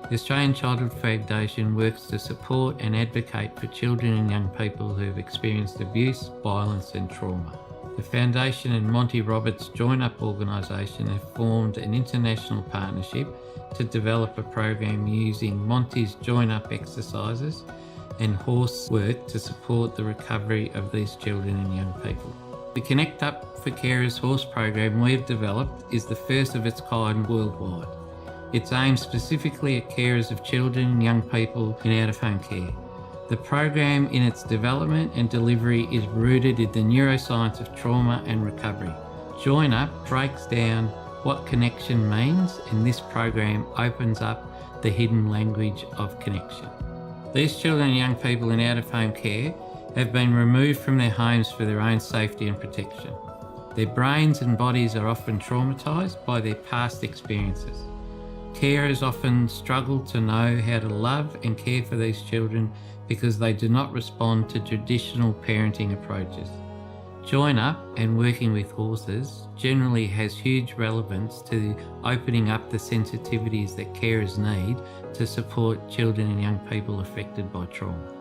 The Australian Childhood Foundation works to support and advocate for children and young people who have experienced abuse, violence and trauma. The Foundation and Monty Roberts Join Up organisation have formed an international partnership to develop a program using Monty's Join Up exercises and horse work to support the recovery of these children and young people. The Connect Up for Carers horse program we've developed is the first of its kind worldwide. It's aimed specifically at carers of children and young people in out-of-home care. The program in its development and delivery is rooted in the neuroscience of trauma and recovery. Join Up breaks down what connection means, and this program opens up the hidden language of connection. These children and young people in out-of-home care have been removed from their homes for their own safety and protection. Their brains and bodies are often traumatised by their past experiences. Carers often struggle to know how to love and care for these children because they do not respond to traditional parenting approaches. Join Up and working with horses generally has huge relevance to opening up the sensitivities that carers need to support children and young people affected by trauma.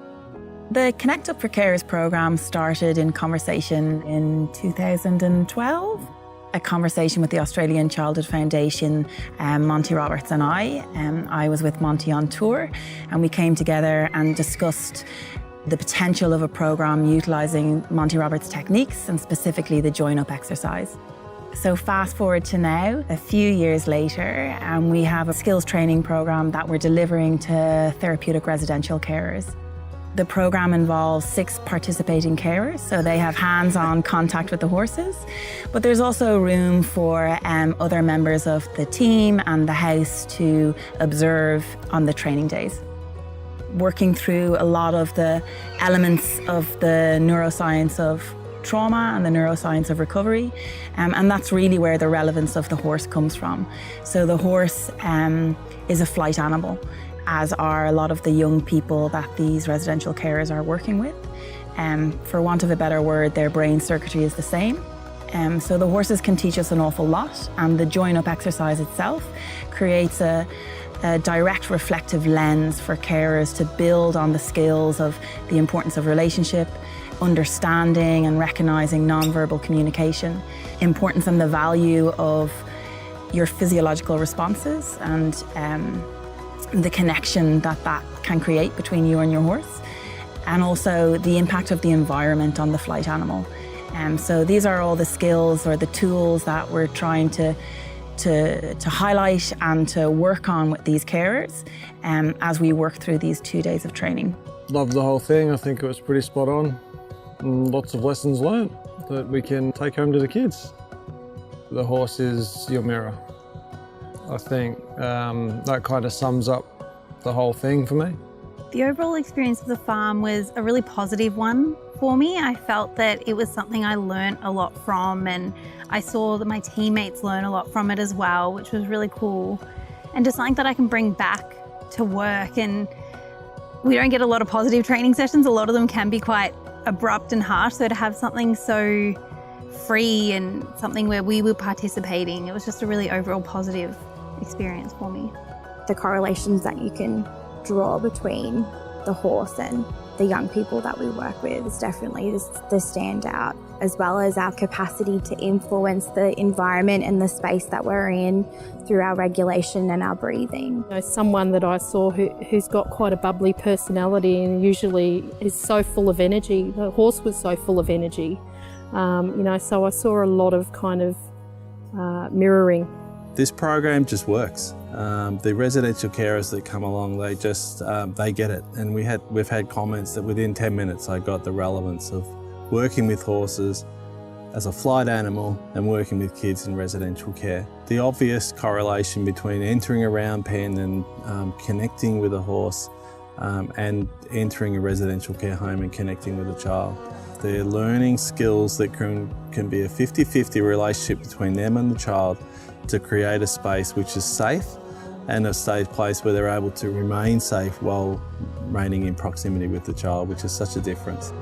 The Connect Up for Carers program started in conversation in 2012. A conversation with the Australian Childhood Foundation, Monty Roberts and I. I was with Monty on tour and we came together and discussed the potential of a program utilising Monty Roberts techniques and specifically the Join Up exercise. So fast forward to now, a few years later, and we have a skills training program that we're delivering to therapeutic residential carers. The program involves 6 participating carers, so they have hands-on contact with the horses, but there's also room for other members of the team and the house to observe on the training days. Working through a lot of the elements of the neuroscience of trauma and the neuroscience of recovery, and that's really where the relevance of the horse comes from. So the horse is a flight animal, as are a lot of the young people that these residential carers are working with. For want of a better word, their brain circuitry is the same. So the horses can teach us an awful lot, and the Join Up exercise itself creates a direct reflective lens for carers to build on the skills of the importance of relationship, understanding and recognising non-verbal communication, importance and the value of your physiological responses and the connection that can create between you and your horse, and also the impact of the environment on the flight animal. So these are all the skills or the tools that we're trying to highlight and to work on with these carers as we work through these 2 days of training. Loved the whole thing. I think it was pretty spot on. And lots of lessons learned that we can take home to the kids. The horse is your mirror. I think that kind of sums up the whole thing for me. The overall experience of the farm was a really positive one for me. I felt that it was something I learnt a lot from, and I saw that my teammates learn a lot from it as well, which was really cool. And just something that I can bring back to work. And we don't get a lot of positive training sessions. A lot of them can be quite abrupt and harsh. So to have something so free and something where we were participating, it was just a really overall positive experience for me. The correlations that you can draw between the horse and the young people that we work with is definitely the standout, as well as our capacity to influence the environment and the space that we're in through our regulation and our breathing. You know, someone that I saw who's got quite a bubbly personality and usually is so full of energy. The horse was so full of energy, so I saw a lot of kind of mirroring. This program just works. The residential carers that come along, they get it. And we've had comments that within 10 minutes I got the relevance of working with horses as a flight animal and working with kids in residential care. The obvious correlation between entering a round pen and connecting with a horse and entering a residential care home and connecting with a child. They're learning skills that can be a 50-50 relationship between them and the child to create a space which is safe and a safe place where they're able to remain safe while remaining in proximity with the child, which is such a difference.